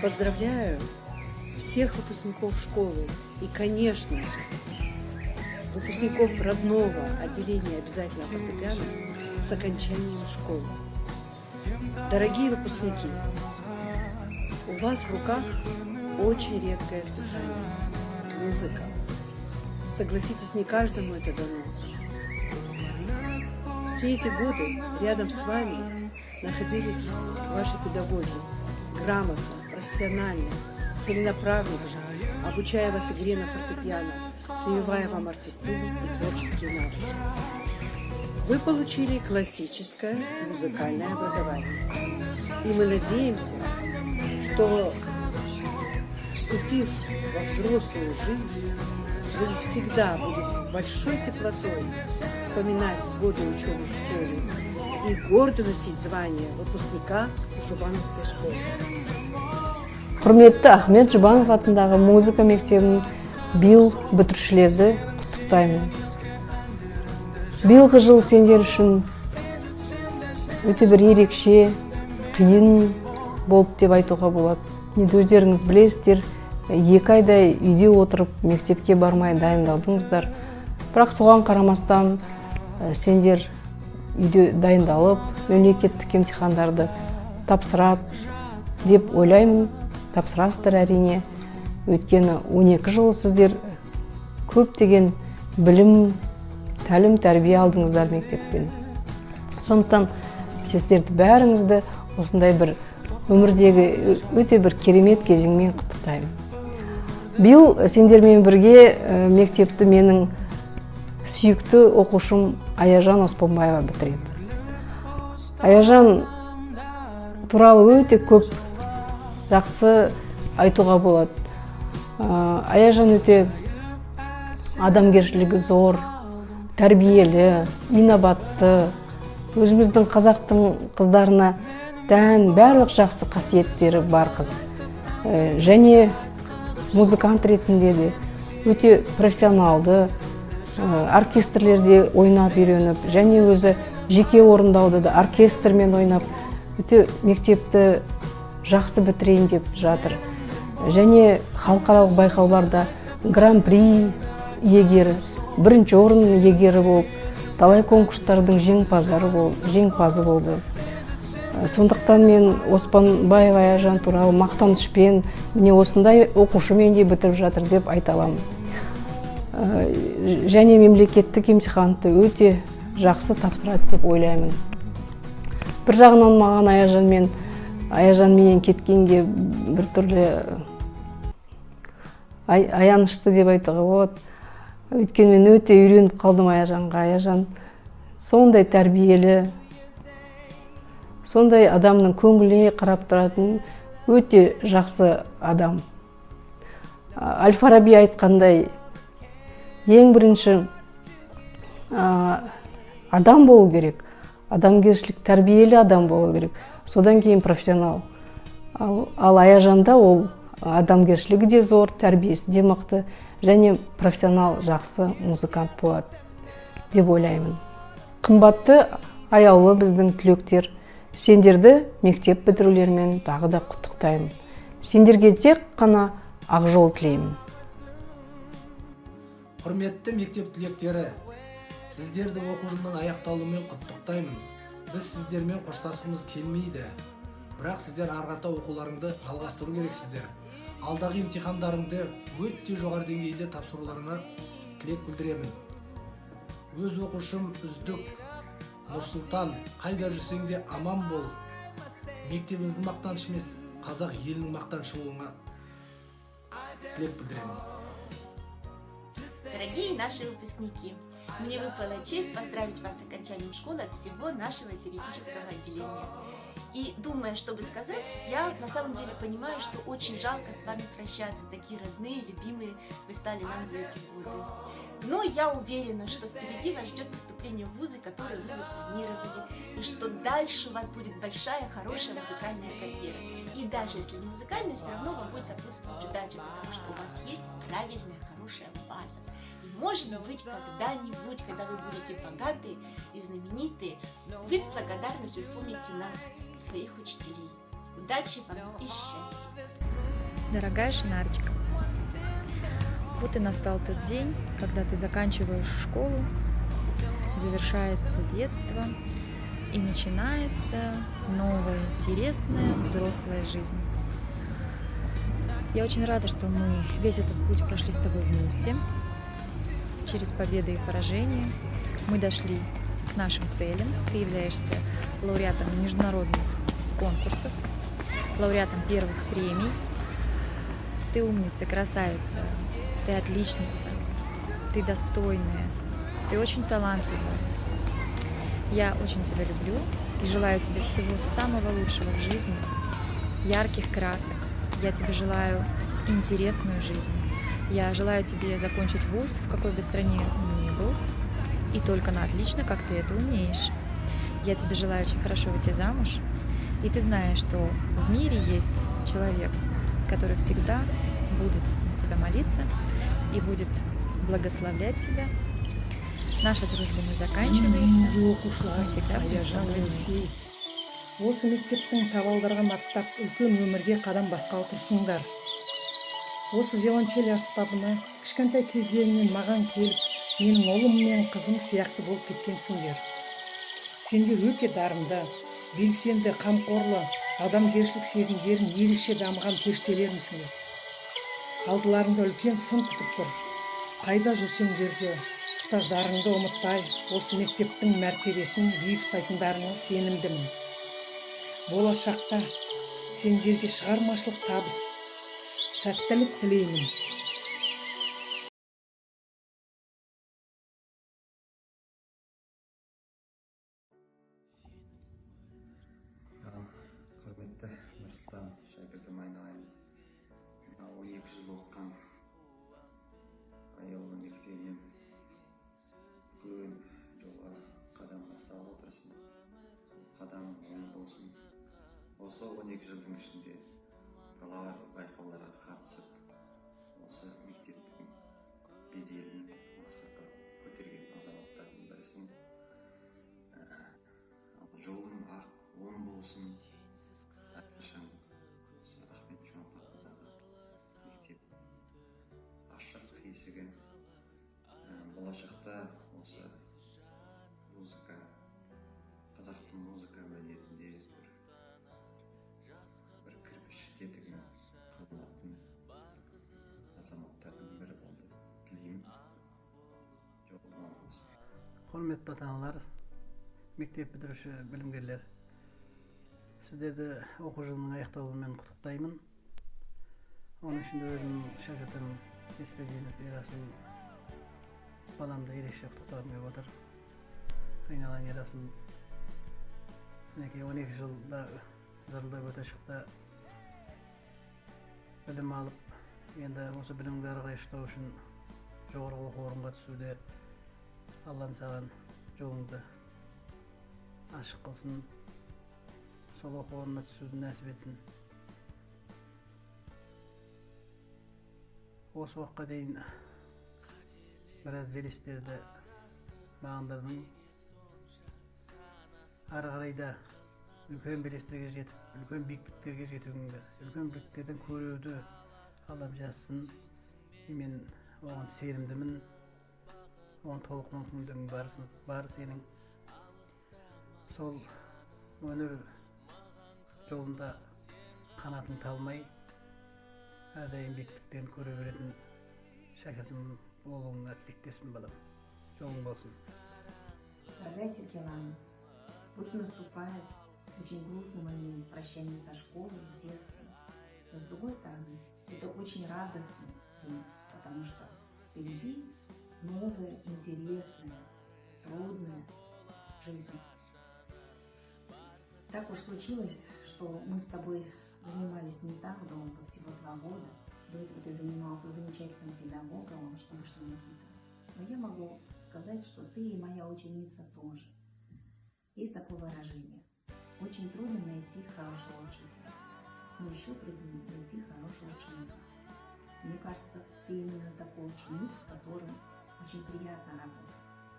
Поздравляю всех выпускников школы и, конечно же, выпускников родного отделения обязательного фортепиано с окончанием школы. Дорогие выпускники, у вас в руках очень редкая специальность – музыка. Согласитесь, не каждому это дано. Все эти годы рядом с вами находились ваши педагоги, грамотно, профессионально, целенаправленно, обучая вас игре на фортепиано, прививая вам артистизм и творческие навыки. Вы получили классическое музыкальное образование. И мы надеемся, что, вступив во взрослую жизнь, вы всегда будете с большой теплотой вспоминать годы учебы в школе и гордо носить звание выпускника Жұбановской школы. Құрметті Ахмет Жұбанов атындағы музыка мектебінің биыл бітірушілерді құттықтаймын. Биылғы жыл сендер үшін өте бір ерекше, қиын болды деп айтуға болады. Енді өздеріңіз білесіздер, 2 айдай үйде отырып мектепке бармай дайындалдыңыздар. Бірақ соған қарамастан сендер үйде дайындалып, мемлекеттік емтихандарды тапсырады деп ойлаймын. Тапсырасыздар әрине. Өйткені 12 жыл сіздер көптеген білім, тәлім, тәрбие алдыңыздар мектептен. Сондықтан сіздерді бәріңізді осындай бір өмірдегі өте бір керемет кезеңмен құттықтаймын. Биыл сендермен бірге мектепті менің сүйікті оқушым Аяжан Оспанбаева бітіреді. Аяжан туралы өте көп жақсы айтуға болады. Аяжан өте адамгершілігі зор, тәрбиелі, инабатты, өзіміздің қазақтың қыздарына тән барлық жақсы қасиеттері бар қыз. Және музыкант ретінде де өте профессионалды, оркестрлерде ойнап үйреніп, және өзі жеке орындауды да оркестрмен ойнап, өте мектепті жақсы бітірейін деп жатыр. Және халықаралық байқауларда гран-при иегері, бірінші орын иегері болып, талай конкурстардың жеңімпазы болды. Сондықтан мен Оспанбаева Аяжан туралы мақтанышпен, міне осындай оқушымен де бітіріп жатыр деп айта аламын. Және мемлекеттік емтиханды өте жақсы тапсырады деп ойлаймын. Бір жағынан маған Аяжан менен кеткенге бір түрлі аянышты деп айтуға болады. Өйткені мен өте үйреніп қалдым Аяжанға. Аяжан сондай тәрбиелі, сондай адамның көңіліне қарап тұратын өте жақсы адам. Әл-Фараби айтқандай, ең бірінші адам болу керек, адамгершілік, тәрбиелі адам болу керек, содан кейін профессионал. Ал Аяжанда ол адамгершілігі де зор, тәрбиесі де мықты, және профессионал жақсы музыкант болады деп ойлаймын. Қымбатты аяулы біздің түлектер, сендерді мектеп бітірулерімен тағы да құттықтаймын. Сендерге тек қана ақ жол тілеймін. Құрметті мектеп түлектері, сіздерді оқу жылының аяқталуымен құттықтаймын. Біз сіздермен қоштасқымыз келмейді. Бірақ сіздер арғарта оқуларыңды жалғастыру керексіздер. Алдағы емтихандарыңды өте жоғары деңгейде тапсыруларына тілек білдіремін. Өз оқушым үздік Нұрсұлтан, қайда жүрсең де аман бол. Мектебіңіздің мақтанышы емес, қазақ елінің мақтанышы болуыңа тілек білдіремін. Дорогие наши выпускники, мне выпала честь поздравить вас с окончанием школы от всего нашего теоретического отделения. И думая, что бы сказать, я на самом деле понимаю, что очень жалко с вами прощаться. Такие родные, любимые вы стали нам за эти годы. Но я уверена, что впереди вас ждет поступление в вузы, которые вы запланировали, и что дальше у вас будет большая, хорошая музыкальная карьера. И даже если не музыкальная, все равно вам будет сопутствовать удача, потому что у вас есть правильная, хорошая база. И может быть, когда-нибудь, когда вы будете богатые и знаменитые, вы с благодарностью вспомните нас, своих учителей. Удачи вам и счастья! Дорогая Шинарочка, вот и настал тот день, когда ты заканчиваешь школу, завершается детство и начинается новая, интересная взрослая жизнь. Я очень рада, что мы весь этот путь прошли с тобой вместе, через победы и поражения. Мы дошли к нашим целям. Ты являешься лауреатом международных конкурсов, лауреатом первых премий. Ты умница, красавица, ты отличница, ты достойная, ты очень талантливая. Я очень тебя люблю и желаю тебе всего самого лучшего в жизни, ярких красок. Я тебе желаю интересную жизнь. Я желаю тебе закончить вуз, в какой бы стране он ни был, и только на отлично, как ты это умеешь. Я тебе желаю очень хорошо выйти замуж, и ты знаешь, что в мире есть человек, который всегда будет за тебя молиться и будет благословлять тебя. Наша дружба не заканчивается. Мы всегда будем с тобой вместе. Осы мектептің табалдырығын аттап үлкен өмірге қадам басқалы тұрсыңдар. Осы виолончель аспабына кішкентай кездеріңнен маған келіп, менің ұлым мен қызым сияқты болып кеткенсіңдер. Сендер өте дарынды, белсенді, қамқорлы, адамгершілік сезімдерін ерекше дамыған періштелермісіңдер. Алдыларында үлкен сын күтіп тұр. Қайда жүрсеңдер де ұстаздарыңды ұмытпай, осы мектептің мәртебесін биік ұстайтындарыңа сенімдімін. Болашақта сендерге шығармашылық табыс, сәттілік тілеймін. Құрметті Нұрсұлтан шәкіртім айналайын. 12 жыл оқыған аяулы мектебінен үлкен жолға қадам бастап отырсың. Қадамың оң болсын. Осы 12 жылдың ішінде талай байқауларға қатысып, осы мектептің беделін мақсатқа көтерген азаматтардың бірісің. Жолың ақ, оң болсын. Әрқашан осы Ахмет Жұмабек атындағы мектеп ашық есігі. Болашақта осы музыка, қазақтың музыка мәдениетінде бір кірпіш тетігін қаланатын азаматтардың бірі болды. Тілеймін. Жолың оң болсын. Құрметті ата-аналар, мектеп бітіруші білімгерлер, сіздерді оқу жылының аяқталуымен құттықтаймын. Оның ішінде өзімнің шәкіртім Еспегенов Ерасыл баламды ерекше құттықтағым келіп отыр. Айналайын Ерасыл, мінекей 12 жылда зырылдап өте шықты, білім алып, енді осы білімді ары қарай ұштау үшін жоғары оқу орынға түсуде Аллам саған жолыңды ашық қылсын, сол оқу орнына түсуді нәсіп етсін. Осы уақытқа дейін біраз белестерді бағындырдың. Ары қарай да үлкен белестерге жетіп, үлкен биіктіктерге жетуіңді, үлкен биіктіктерден көруді Аллам жазсын. Мен оған сенімдімін. Оған толық мүмкіндігің бар сенің. Сол өнер жолында қанатың талмай, әрдайым биіктіктен көре беретін шәкіртім болуыңа тілектеспін, балам. Жолың болсын. Дорогая Светлана, вот наступает очень грустный момент прощания со школой, естественно. Но с другой стороны, это очень радостный день, потому что впереди новая, интересная, трудная жизнь. Так уж случилось, что мы с тобой занимались не так долго, всего 2 года. До этого ты занимался замечательным педагогом, Мышна Никита. Но я могу сказать, что ты и моя ученица тоже. Есть такое выражение. Очень трудно найти хорошего учителя, но еще труднее найти хорошего ученика. Мне кажется, ты именно такой ученик, с которым очень приятно работать,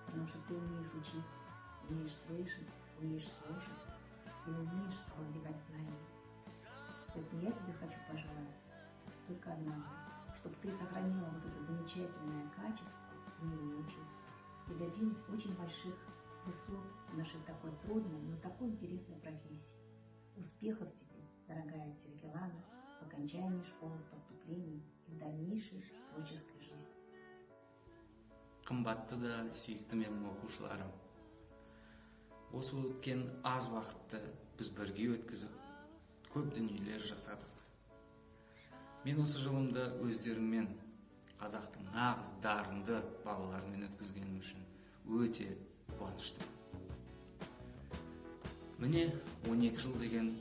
потому что ты умеешь учиться, умеешь слышать, умеешь слушать и умеешь овладевать знаниями. Поэтому я тебе хочу пожелать только одна, чтобы ты сохранила вот это замечательное качество, умение учиться, и добилась очень больших высот в нашей такой трудной, но такой интересной профессии. Успехов тебе, дорогая Сергелана, в окончании школы, поступлений и в дальнейшей творческой жизни. Қымбатты да сүйікті менің оқушыларым. Осы өткен аз уақытты біз бірге өткізіп, көп дүниелер жасадық. Мен осы жылымды өздеріңмен, қазақтың нағыз дарынды балаларымен өткізгенім үшін өте қуаныштымын. Міне 12 жыл деген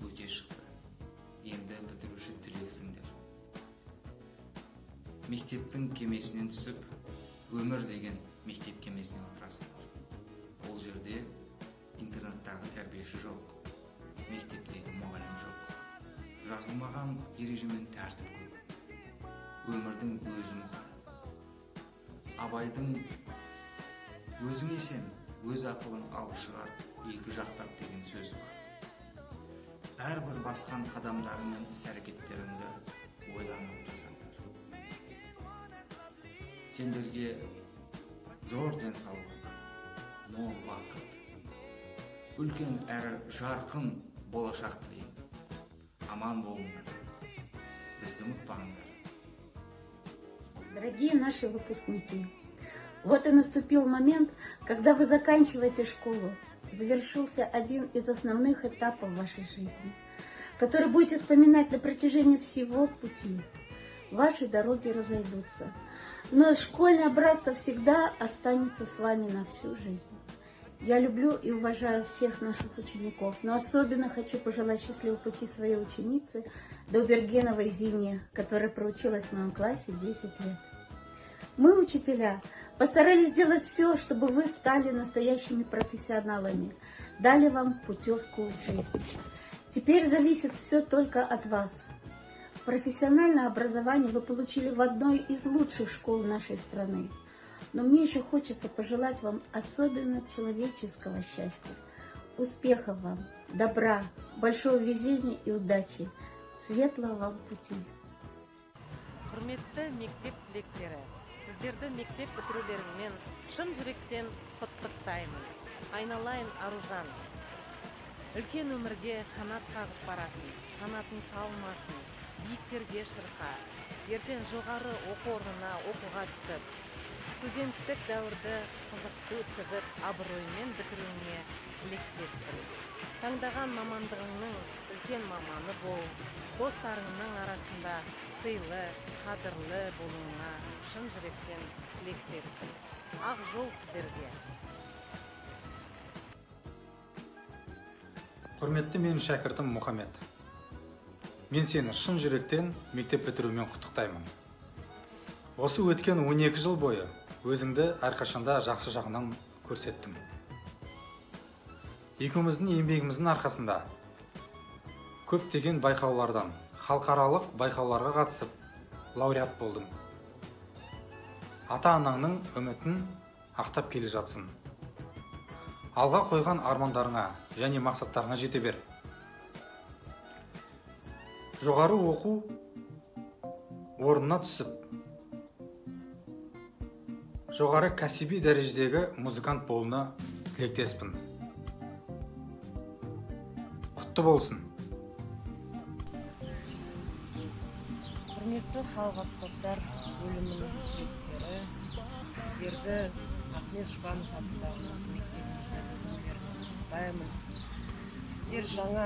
өте шықты. Енді бітіруші түлексіңдер. Мектептің кемесінен түсіп, өмір деген мектеп кемесіне отырасыңдар. Ол жерде интернаттағы тәрбиеші жоқ, мектептегі мұғалім жоқ. Жазылмаған ережемен тәртіп көп. Өмірдің өзі мұғалім. Абайдың өзің есен, өз ақылын алып шығар, екі жақтап деген сөзі бар. Әрбір басқан қадамдарың мен іс-әрекеттеріңді ойланып жасаңдар. Сендерге зор денсаулық, мол бақыт, үлкен әрі жарқын болашақ тілеймін. Аман болыңдар, бізді ұмытпаңдар. Дорогие наши выпускники, вот и наступил момент, когда вы заканчиваете школу. Завершился один из основных этапов вашей жизни, который будете вспоминать на протяжении всего пути. Ваши дороги разойдутся, но школьное братство всегда останется с вами на всю жизнь. Я люблю и уважаю всех наших учеников, но особенно хочу пожелать счастливого пути своей ученице Даубергеновой Зине, которая проучилась в моем классе 10 лет. Мы, учителя, постарались сделать все, чтобы вы стали настоящими профессионалами, дали вам путевку в жизнь. Теперь зависит все только от вас. Профессиональное образование вы получили в одной из лучших школ нашей страны. Но мне еще хочется пожелать вам особенно человеческого счастья, успехов вам, добра, большого везения и удачи, светлого вам пути. Құрметті мектеп түлектері, сіздерді мектеп бітірулеріңмен шын жүректен құттықтаймын. Айналайын Аружан. Үлкен өмірге қанат қағып барасың, қанатың талмасын, биіктерге шырқа, ертең жоғары оқу орнына оқуға түсіп, студенттік дәуірді қызықты өткізіп, абыроймен бітіруіңе тілектеспін. Таңдаған мамандығыңның үлкен маманы бол, достарыңның арасында сыйлы, қадірлі болуыңа шын жүректен тілектеспін. Ақ жол сіздерге. Құрметті менің шәкіртім Мұхаммед. Мен сені шын жүректен мектеп бітірумен құттықтаймын. Осы өткен 12 жыл бойы өзіңді әрқашанда жақсы жағынан көрсеттім. Екеуміздің еңбегіміздің арқасында көптеген байқаулардан, халықаралық байқауларға қатысып, лауреат болдым. Ата-анаңның үмітін ақтап келе жатсын. Алға қойған армандарыңа және мақсаттарыңа жете бер. Жоғары оқу орнына түсіп, жоғары кәсіби дәрежедегі музыкант болуына тілектеспін. Құтты болсын. Құрметті халық аспаптар бөлімінің түлектері, сіздерді Ахмет Жұбанов атындағы осы мектебімізді бітірулеріңмен құттықтаймын. Сіздер жаңа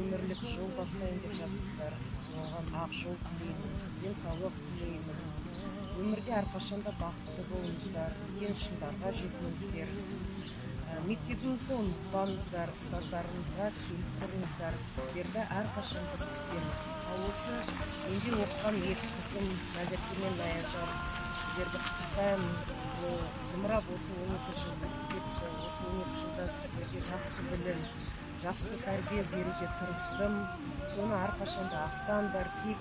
өмірлік жол бастайын деп жатсыздар. Соған ақ жол тілеймін, денсаулық тілеймін. Өмірде әрқашанда бақытты болыңыздар, үлкен шыңдарға жетіңіздер. Мектебіңізді ұмытпаңыздар, ұстаздарыңызға келіп тұрыңыздар. Сіздерді әрқашан біз күтеміз. Ал осы менде оқыған екі қызым Назерке мен Аяжан, сіздерді құттықтаймын. Зымырап осы 12 жыл өтіп кетті. Осы 12 жылда сіздерге жақсы білім, жақсы тәрбие беруге тырыстым. Соны әрқашанда ақтаңдар, тек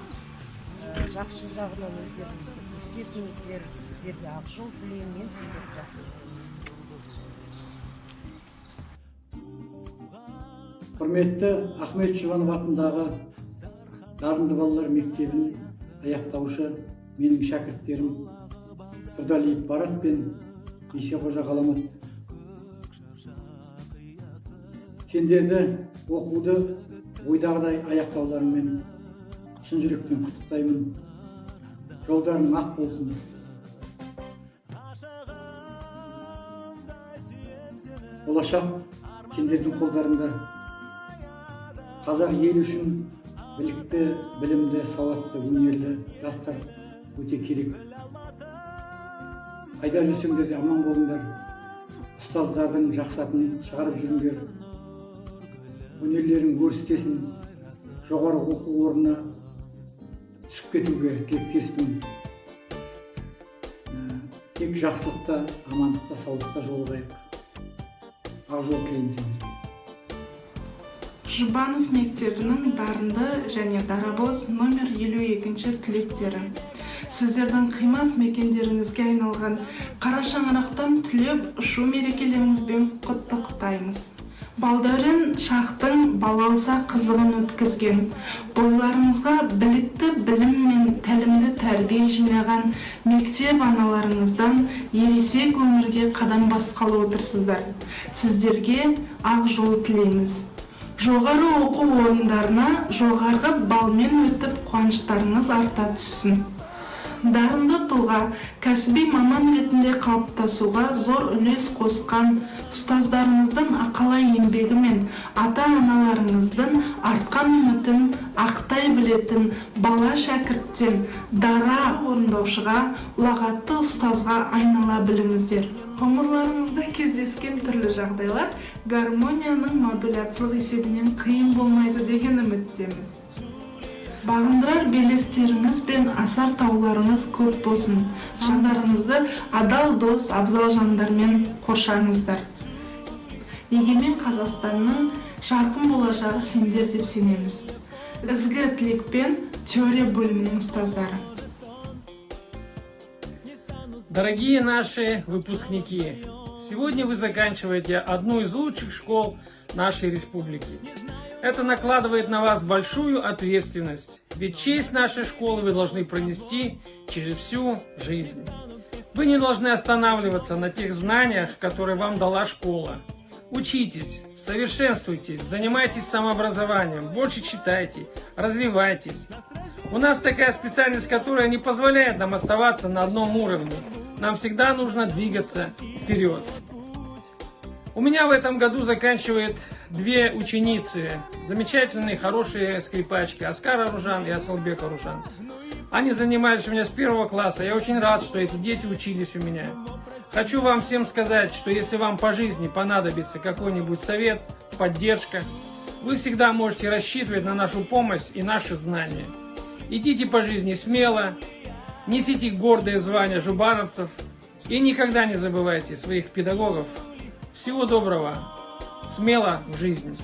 жақсы жағынан өздеріңізді көрсетіңіздер. Сіздерге ақ жол тілеймін, мен сіздерді жақсы көремін. Құрметті Ахмет Жұбанов атындағы Дарынды балалар мектебінің аяқтаушы менің шәкірттерім Тұрдалиев Барат пен Исеқожа Ғаламат. Сендерді оқуды ойдағыдай аяқтауларыңмен шын жүректен құттықтаймын. Жолдарың ақ болсын. Болашақ сендердің қолдарында. Қазақ ел үшін білікті, білімді, сауатты, өнерлі жастар өте керек. Қайда жүрсеңдер де аман болыңдар. Ұстаздардың жақсы атын шығарып жүріңдер. Өнерлерің өрістесін. Жоғары оқу орнына түсіп кетуге тілектеспін. Тек жақсылықта, амандықта, саулықта жолығайық. Ақ жол тілеймін сендерге. Жұбанов мектебінің дарынды және дарабоз номер 52-ші түлектері. Сіздердің қимас мекендеріңізге айналған қара шаңырақтан түлеп ұшу мерекелеріңізбен құттықтаймыз. Балдәурен шақтың балауса қызығын өткізген, бойларыңызға білікті білім мен тәлімді тәрбие жинаған мектеп аналарыңыздан ересек өмірге қадам басқалы отырсыздар. Сіздерге ақ жол тілейміз. Жоғары оқу орындарына жоғарғы балмен өтіп қуаныштарыңыз арта түссін. Дарынды тұлға кәсіби маман ретінде қалыптасуға зор үлес қосқан ұстаздарыңыздың ақалай еңбегі мен ата-аналарыңыздың артқан үмітін ақтай білетін бала шәкірттен дара орындаушыға, ұлағатты ұстазға айнала біліңіздер. Ғұмырларыңызда кездескен түрлі жағдайлар гармонияның модуляциялық есебінен қиын болмайды деген үміттеміз. Бағындырар белестеріңіз бен асар тауларыңыз көп болсын. Жандарыңызды адал дос, абзал жандармен қоршаңыздар. Егемен Қазақстанның жарқын болашағы сендер деп сенеміз. Ізгі тілекпен теория бөлімінің ұстаздары. Дорогие наши выпускники, сегодня вы заканчиваете одну из лучших школ нашей республики. Это накладывает на вас большую ответственность, ведь честь нашей школы вы должны пронести через всю жизнь. Вы не должны останавливаться на тех знаниях, которые вам дала школа. Учитесь, совершенствуйтесь, занимайтесь самообразованием, больше читайте, развивайтесь. У нас такая специальность, которая не позволяет нам оставаться на одном уровне. Нам всегда нужно двигаться вперед. У меня в этом году заканчивает две ученицы, замечательные, хорошие скрипачки, Оскар Аружан и Асылбек Аружан. Они занимались у меня с 1 класса, я очень рад, что эти дети учились у меня. Хочу вам всем сказать, что если вам по жизни понадобится какой-нибудь совет, поддержка, вы всегда можете рассчитывать на нашу помощь и наши знания. Идите по жизни смело, несите гордое звание жубановцев и никогда не забывайте своих педагогов. Всего доброго, смело в жизни.